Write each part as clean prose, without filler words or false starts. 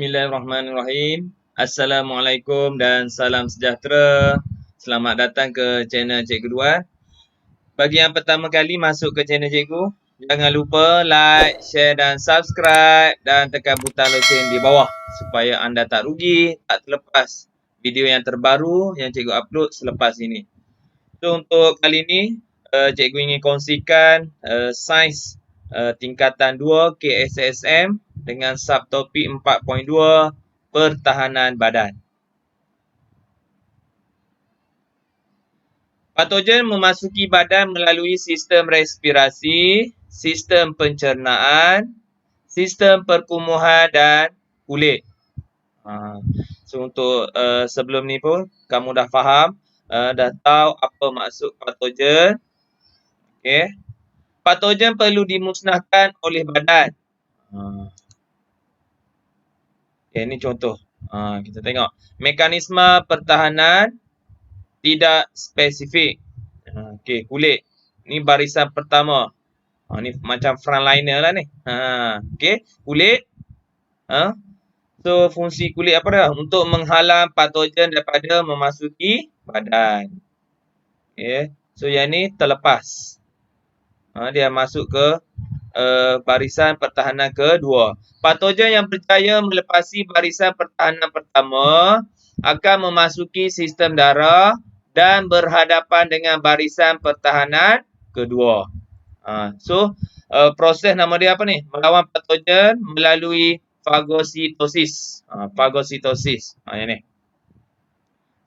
Bismillahirrahmanirrahim. Assalamualaikum dan salam sejahtera. Selamat datang ke channel Cikgu Duan. Bagi yang pertama kali masuk ke channel Cikgu, jangan lupa like, share dan subscribe dan tekan butang loceng di bawah supaya anda tak rugi, tak terlepas video yang terbaru yang Cikgu upload selepas ini. So untuk kali ini, Cikgu ingin kongsikan sains tingkatan 2 KSSM dengan subtopik 4.2 pertahanan badan. Patogen memasuki badan melalui sistem respirasi, sistem pencernaan, sistem perkumuhan dan kulit. So untuk sebelum ni pun kamu dah faham, dah tahu apa maksud patogen. Okey. Patogen perlu dimusnahkan oleh badan. Okay, ini contoh. Kita tengok. Mekanisme pertahanan tidak spesifik. Okey, kulit. Ni barisan pertama. Ni macam frontliner lah ni. Okey, kulit. So, fungsi kulit apa dah? Untuk menghalang patogen daripada memasuki badan. Okey. So, yang ni terlepas. Dia masuk ke barisan pertahanan kedua. Patogen yang berjaya melepasi barisan pertahanan pertama akan memasuki sistem darah dan berhadapan dengan barisan pertahanan kedua. So, proses nama dia apa ni? Melawan patogen melalui fagositosis. Fagositosis. Yang ni.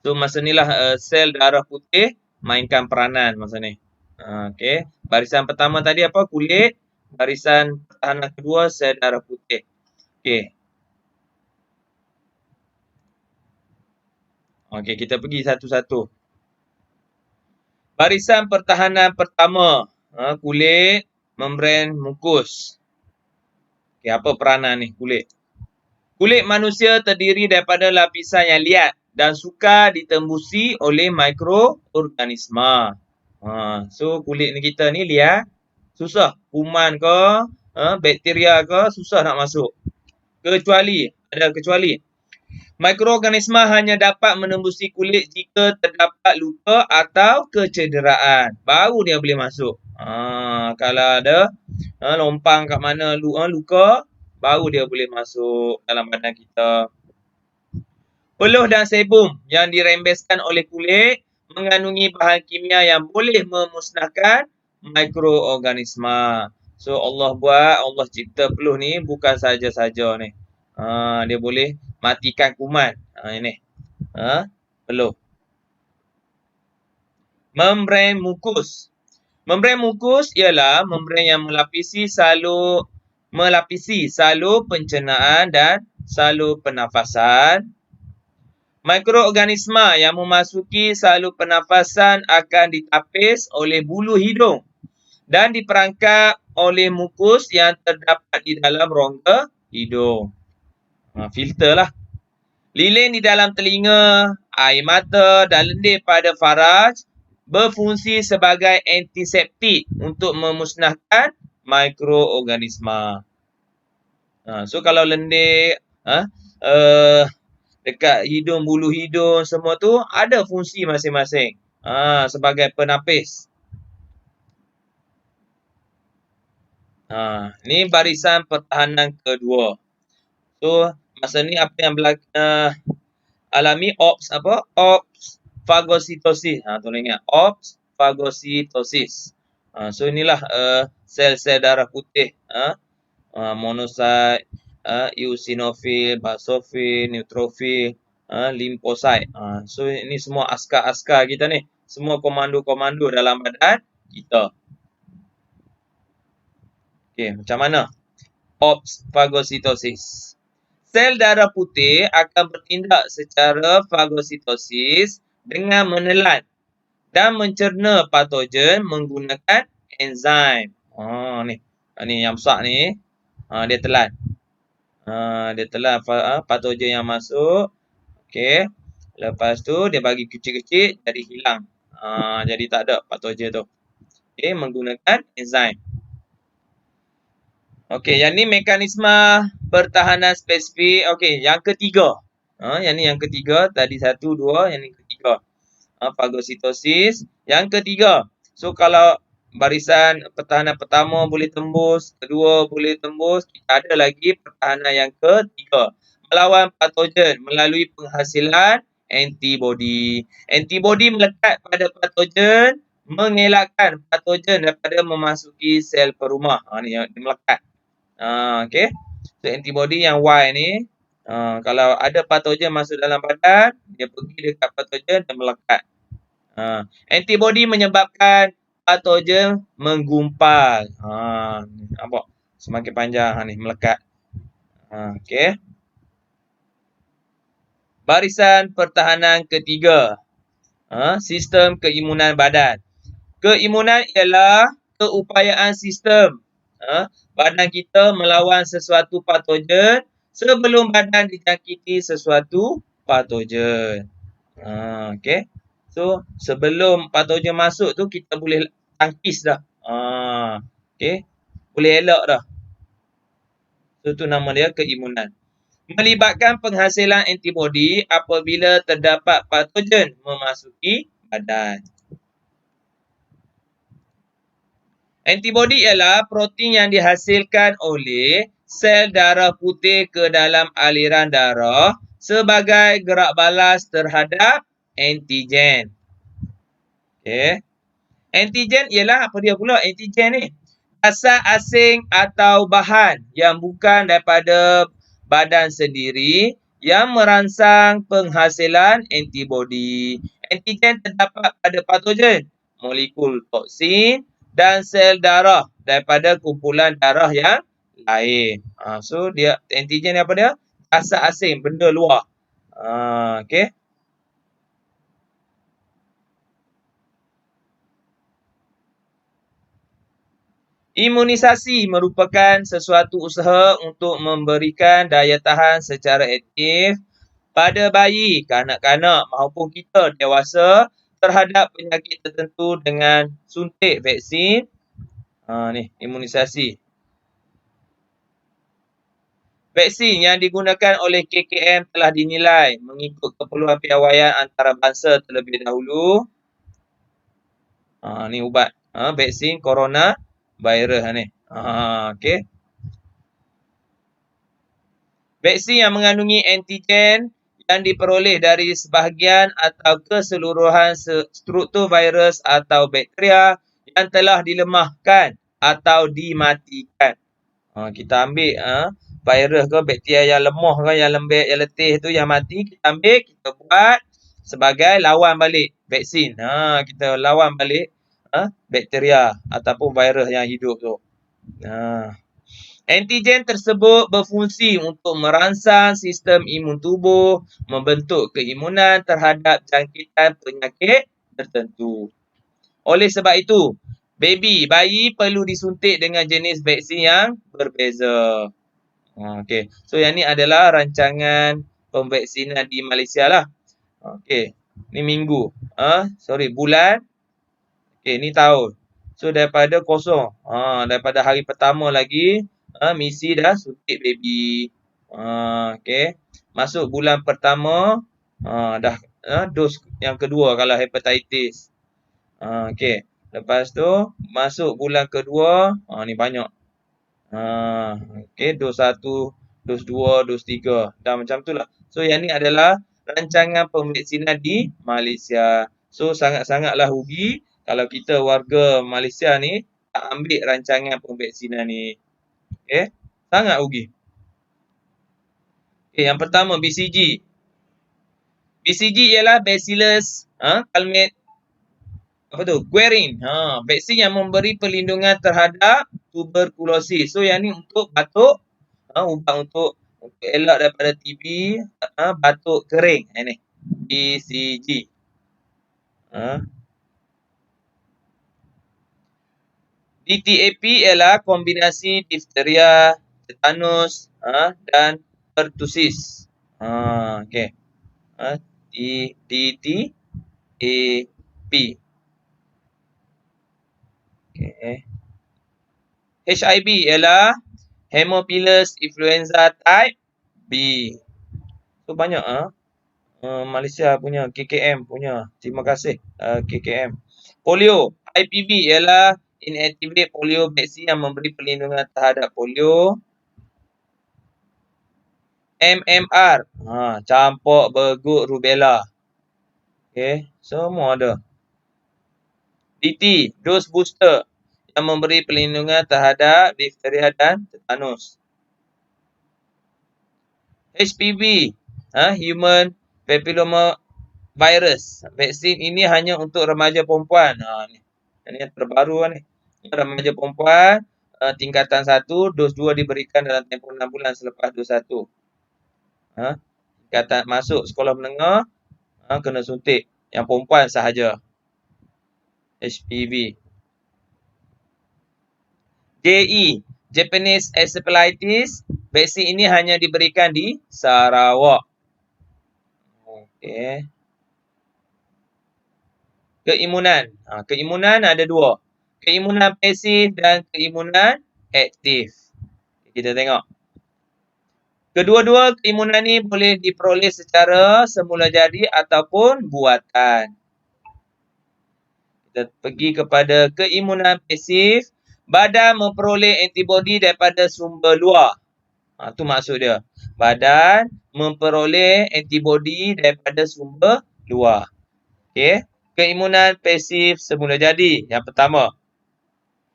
So, masa ni lah sel darah putih mainkan peranan masa ni. Okey. Barisan pertama tadi apa? Kulit. Barisan pertahanan kedua sel darah putih. Okey. Okey, kita pergi satu-satu. Barisan pertahanan pertama, kulit, membran mukus. Okey, apa peranan ni kulit? Kulit manusia terdiri daripada lapisan yang liat dan sukar ditembusi oleh mikroorganisma. So kulit ni kita ni liat, susah. Kuman ke, bakteria ke, susah nak masuk. Kecuali, ada kecuali. Mikroorganisma hanya dapat menembusi kulit jika terdapat luka atau kecederaan. Baru dia boleh masuk. Kalau ada lompang kat mana luka, baru dia boleh masuk dalam badan kita. Peluh dan sebum yang dirembeskan oleh kulit mengandungi bahan kimia yang boleh memusnahkan mikroorganisma. So Allah buat, Allah cipta peluh ni bukan saja-saja ni. Dia boleh matikan kuman. Ini. Peluh. Membran mukus. Membran mukus ialah membran yang melapisi salur pencernaan dan salur pernafasan. Mikroorganisma yang memasuki salur pernafasan akan ditapis oleh bulu hidung dan diperangkap oleh mukus yang terdapat di dalam rongga hidung. Filter lah. Lilin di dalam telinga, air mata dan lendir pada faraj berfungsi sebagai antiseptik untuk memusnahkan mikroorganisma. So kalau lendir, dekat hidung, bulu hidung semua tu ada fungsi masing-masing. Sebagai penapis. Ni barisan pertahanan kedua. So, masa ni apa yang alami ops apa? Ops fagositosis. Tolong ingat. Ops fagositosis. So, inilah sel-sel darah putih. Monosit, eosinofil, basofil, neutrofil, limfosit. So ini semua askar-askar kita ni. Semua komando-komando dalam badan kita. Okey, macam mana? Ops fagositosis. Sel darah putih akan bertindak secara fagositosis dengan menelan dan mencerna patogen menggunakan enzim. Ni yang besar ni. Dia telan. Dia telan patogen yang masuk. Okey. Lepas tu dia bagi kecil-kecil jadi hilang. Jadi tak ada patogen tu. Okey, menggunakan enzim. Okey, yang ni mekanisme pertahanan spesifik. Okey, yang ketiga. Yang ni yang ketiga. Tadi satu, dua. Yang ni ketiga. Fagositosis. Yang ketiga. So, kalau barisan pertahanan pertama boleh tembus, kedua boleh tembus, kita ada lagi pertahanan yang ketiga. Melawan patogen melalui penghasilan antibody. Antibody melekat pada patogen, mengelakkan patogen daripada memasuki sel perumah. Ni yang dia melekat. Okey. So, antibody yang Y ni, kalau ada patogen masuk dalam badan, dia pergi dekat patogen dan melekat. Antibody menyebabkan patogen menggumpal. Nampak? Semakin panjang ni melekat. Okey. Barisan pertahanan ketiga. Sistem keimunan badan. Keimunan ialah keupayaan sistem badan kita melawan sesuatu patogen sebelum badan dijangkiti sesuatu patogen. Okey. So, sebelum patogen masuk tu kita boleh tangkis dah. Okey. Boleh elak dah. So, tu nama dia keimunan. Melibatkan penghasilan antibody apabila terdapat patogen memasuki badan. Antibody ialah protein yang dihasilkan oleh sel darah putih ke dalam aliran darah sebagai gerak balas terhadap antigen. Okey. Antigen ialah apa dia pula antigen ni? Zat asing atau bahan yang bukan daripada badan sendiri yang merangsang penghasilan antibody. Antigen terdapat pada patogen, molekul toksin dan sel darah daripada kumpulan darah yang lain. So dia antigen ni apa dia? Zat asing, benda luar. Okey. Imunisasi merupakan sesuatu usaha untuk memberikan daya tahan secara aktif pada bayi, kanak-kanak maupun kita dewasa terhadap penyakit tertentu dengan suntik vaksin. Ni imunisasi. Vaksin yang digunakan oleh KKM telah dinilai mengikut keperluan piawaian antarabangsa terlebih dahulu. Ni ubat. Vaksin corona virus ni. Okey. Vaksin yang mengandungi antigen yang diperoleh dari sebahagian atau keseluruhan struktur virus atau bakteria yang telah dilemahkan atau dimatikan. Kita ambil virus ke bakteria yang lemah ke, yang lembek, yang letih tu, yang mati, kita ambil, kita buat sebagai lawan balik vaksin. Kita lawan balik bakteria ataupun virus yang hidup tu. Antigen tersebut berfungsi untuk merangsang sistem imun tubuh membentuk keimunan terhadap jangkitan penyakit tertentu. Oleh sebab itu, bayi perlu disuntik dengan jenis vaksin yang berbeza. Okey. So yang ni adalah rancangan pemvaksinan di Malaysia lah. Okey. Ni minggu. Bulan. Okey, ni tahun. So daripada kosong. Daripada hari pertama lagi misi dah suntik baby. Okey. Masuk bulan pertama dah dos yang kedua kalau hepatitis. Okey. Lepas tu masuk bulan kedua, ni banyak. Okey, dos 1, dos 2, dos 3. Dah macam tu lah. So yang ni adalah rancangan pemvaksinan di Malaysia. So sangat-sangatlah rugi kalau kita warga Malaysia ni tak ambil rancangan pemvaksinan ni. Okey, sangat rugi. Okey, yang pertama BCG. BCG ialah Bacillus guerin. Vaksin yang memberi perlindungan terhadap tuberkulosis. So yang ni untuk batuk, ubat untuk elak daripada TB, batuk kering. Ini BCG. DTaP ialah kombinasi difteria, tetanus dan pertusis. Okey. DTaP. Okay. HIV ialah Haemophilus influenza type B. So banyak Malaysia punya, KKM punya. Terima kasih KKM. Polio, IPV ialah inactivate polio vaksin yang memberi perlindungan terhadap polio. MMR, campur berguk rubella. Okey, semua ada. DT, dose booster yang memberi perlindungan terhadap difteria dan tetanus. HPV, human papilloma virus. Vaksin ini hanya untuk remaja perempuan. Ini yang terbaru ni. Remaja perempuan tingkatan 1, dos 2 diberikan dalam tempoh 6 bulan selepas dos 1. Tingkatan masuk sekolah menengah kena suntik. Yang perempuan sahaja. HPV. JE, Japanese encephalitis. Vaksin ini hanya diberikan di Sarawak. Okey. Keimunan. Keimunan ada dua. Keimunan pasif dan keimunan aktif. Kita tengok. Kedua-dua keimunan ni boleh diperoleh secara semula jadi ataupun buatan. Kita pergi kepada keimunan pasif. Badan memperoleh antibodi daripada sumber luar. Tu maksud dia. Badan memperoleh antibodi daripada sumber luar. Okey. Keimunan pasif semula jadi. Yang pertama.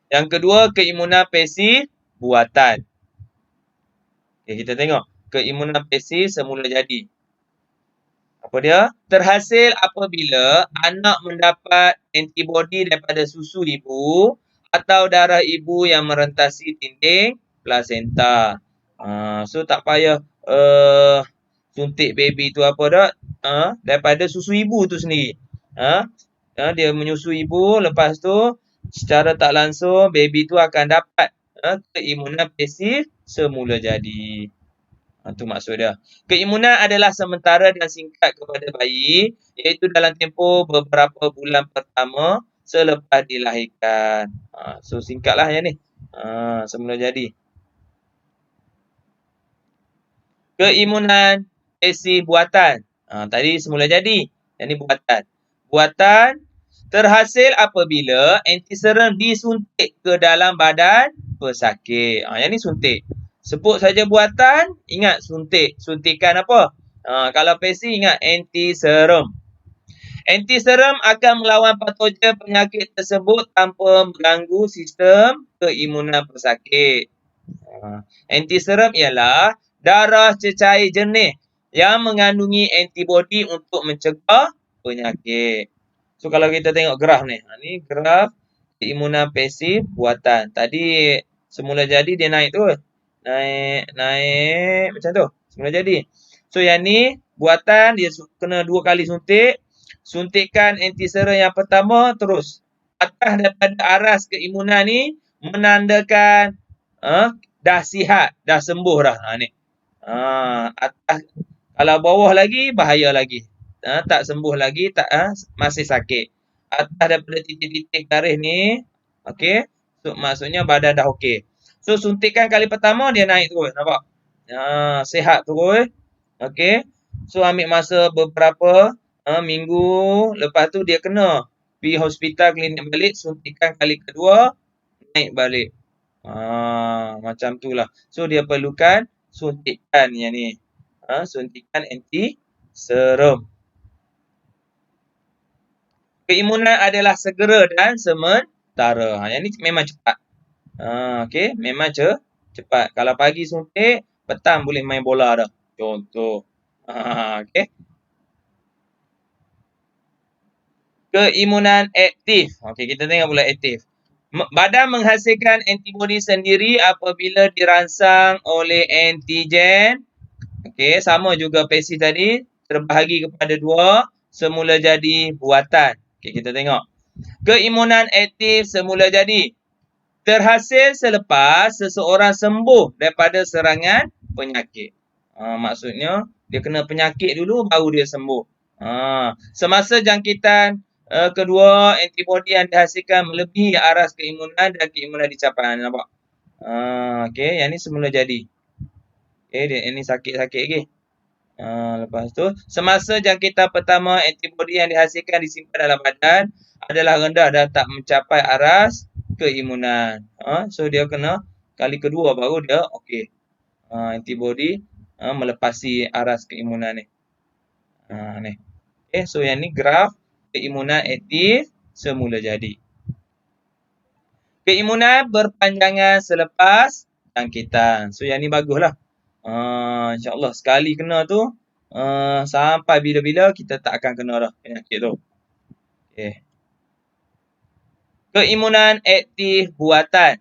Yang kedua, keimunan pasif buatan. Okay, kita tengok. Keimunan pasif semula jadi. Apa dia? Terhasil apabila anak mendapat antibodi daripada susu ibu atau darah ibu yang merentasi dinding plasenta. So tak payah suntik baby tu apa dah. Daripada susu ibu tu sendiri. Dia menyusui ibu, lepas tu secara tak langsung baby tu akan dapat keimunan pasif semula jadi. Tu maksud dia. Keimunan adalah sementara dan singkat kepada bayi, iaitu dalam tempoh beberapa bulan pertama selepas dilahirkan. So singkatlah yang ni. Semula jadi. Keimunan pasif buatan. Tadi semula jadi. Yang ni buatan. Buatan terhasil apabila antiserum disuntik ke dalam badan pesakit. Yang ni suntik. Sebut saja buatan, ingat suntik. Suntikan apa? Kalau pasif ingat antiserum. Antiserum akan melawan patogen penyakit tersebut tanpa mengganggu sistem keimunan pesakit. Antiserum ialah darah cecair jernih yang mengandungi antibodi untuk mencegah penyakit. So kalau kita tengok graf ni. Ni graf keimunan pasif buatan. Tadi semula jadi dia naik tu. Naik macam tu. Semula jadi. So yang ni buatan dia kena 2 kali suntik. Suntikan antiserum yang pertama terus. Atas daripada aras keimunan ni menandakan dah sihat, dah sembuh dah. Ni. Atas kalau bawah lagi bahaya lagi. Tak sembuh lagi, masih sakit. Atas daripada titik-titik garis ni, okey. So maksudnya badan dah okey. So suntikan kali pertama dia naik terus, nampak? Sihat terus. Okey. So ambil masa beberapa minggu, lepas tu dia kena pergi hospital klinik balik, suntikan kali kedua, naik balik. Macam tu lah. So dia perlukan suntikan yang ni. Suntikan antiserum. Keimunan adalah segera dan sementara. Yang ni memang cepat. Okey, memang cepat. Kalau pagi suntik, petang boleh main bola dah. Contoh. Okey. Keimunan aktif. Okey, kita tengok pula aktif. Badan menghasilkan antibodi sendiri apabila dirangsang oleh antigen. Okey, sama juga pasif tadi. Terbahagi kepada dua. Semula jadi buatan. Okey, kita tengok. Keimunan aktif semula jadi. Terhasil selepas seseorang sembuh daripada serangan penyakit. Maksudnya, dia kena penyakit dulu, baru dia sembuh. Semasa jangkitan kedua, antibodi yang dihasilkan melebihi aras keimunan dan keimunan dicapai. Nampak? Okey, yang ni semula jadi. Okey, ini sakit-sakit lagi. Lepas tu, semasa jangkitan pertama, antibodi yang dihasilkan disimpan dalam badan adalah rendah dan tak mencapai aras keimunan. So dia kena kali kedua baru dia okey. Antibodi melepasi aras keimunan ni. Ni. Okey, so yang ni graf keimunan aktif semula jadi. Keimunan berpanjangan selepas jangkitan. So yang ni baguslah. InsyaAllah sekali kena tu sampai bila-bila kita tak akan kena dah penyakit tu. Okay. Keimunan aktif buatan.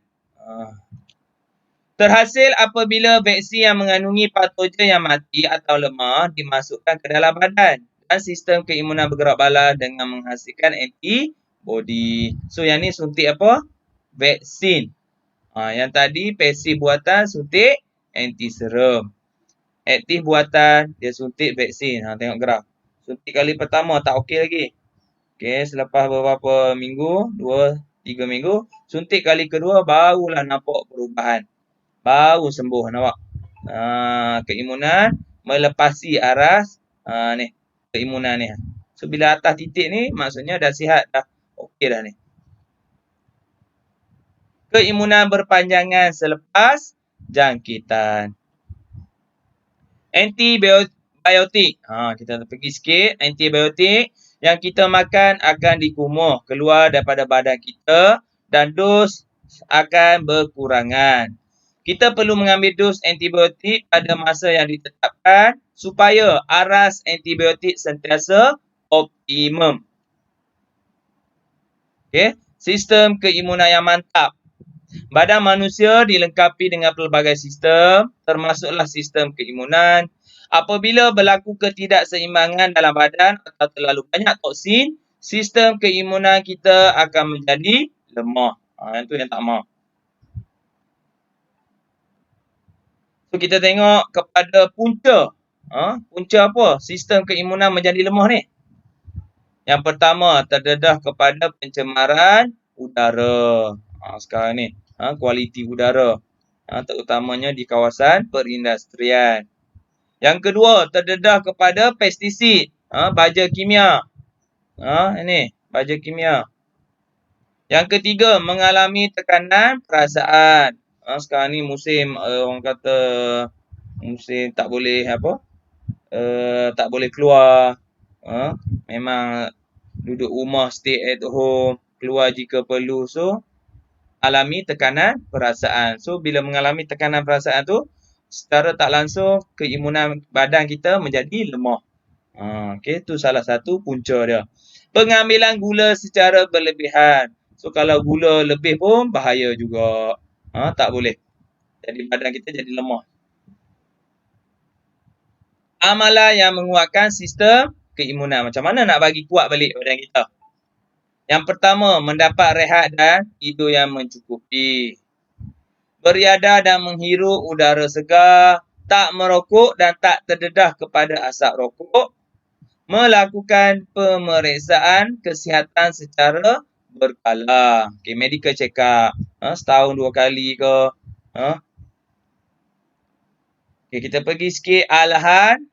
Terhasil apabila vaksin yang mengandungi patogen yang mati atau lemah dimasukkan ke dalam badan dan sistem keimunan bergerak bala dengan menghasilkan antibody. So yang ni suntik apa? Vaksin. Yang tadi pasif buatan suntik antiserum. Aktif buatan dia suntik vaksin. Tengok graf. Suntik kali pertama tak okey lagi. Okey, selepas beberapa minggu, 2-3 minggu, suntik kali kedua barulah nampak perubahan. Baru sembuh nampak. Keimunan melepasi aras ni, keimunan ni. So bila atas titik ni maksudnya dah sihat, dah okey dah ni. Keimunan berpanjangan selepas jangkitan. Antibiotik. Kita pergi sikit. Antibiotik yang kita makan akan dikumuh keluar daripada badan kita dan dos akan berkurangan. Kita perlu mengambil dos antibiotik pada masa yang ditetapkan supaya aras antibiotik sentiasa optimum. Okay. Sistem keimunan yang mantap. Badan manusia dilengkapi dengan pelbagai sistem, termasuklah sistem keimunan. Apabila berlaku ketidakseimbangan dalam badan atau terlalu banyak toksin, sistem keimunan kita akan menjadi lemah. Itu yang tak mahu. So kita tengok kepada punca. Punca apa? Sistem keimunan menjadi lemah ni. Yang pertama, terdedah kepada pencemaran udara. Sekarang ni, kualiti udara. Terutamanya di kawasan perindustrian. Yang kedua, terdedah kepada pestisid. Baja kimia. Ini, baja kimia. Yang ketiga, mengalami tekanan perasaan. Sekarang ni musim orang kata musim tak boleh apa? Tak boleh keluar. Memang duduk rumah, stay at home, keluar jika perlu. So alami tekanan perasaan. So bila mengalami tekanan perasaan tu, secara tak langsung keimunan badan kita menjadi lemah. Okey, tu salah satu punca dia. Pengambilan gula secara berlebihan. So kalau gula lebih pun bahaya juga. Tak boleh. Jadi badan kita jadi lemah. Amalan yang menguatkan sistem keimunan. Macam mana nak bagi kuat balik badan kita? Yang pertama, mendapat rehat dan tidur yang mencukupi. Beriadah dan menghirup udara segar. Tak merokok dan tak terdedah kepada asap rokok. Melakukan pemeriksaan kesihatan secara berkala. Okay, medical check up. Setahun 2 kali ke. Okay, kita pergi sikit alahan.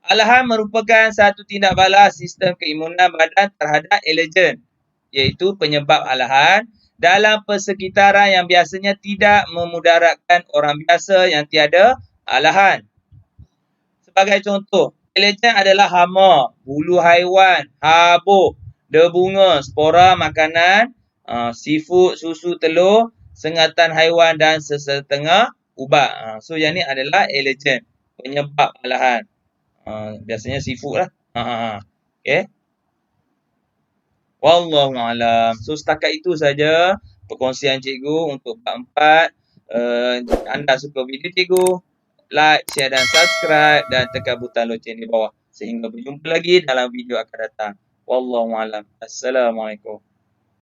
Alahan merupakan satu tindak balas sistem keimunan badan terhadap alergen, iaitu penyebab alahan dalam persekitaran yang biasanya tidak memudaratkan orang biasa yang tiada alahan. Sebagai contoh, alergen adalah hama, bulu haiwan, habuk, debunga, spora makanan, seafood, susu, telur, sengatan haiwan dan sesetengah ubat. So yang ni adalah alergen, penyebab alahan. Biasanya seafood lah. Okay. Wallahualam. So setakat itu saja perkongsian cikgu untuk bab 4. Jika anda suka video cikgu, like, share dan subscribe dan tekan butang loceng di bawah. Sehingga berjumpa lagi dalam video akan datang. Wallahualam. Assalamualaikum.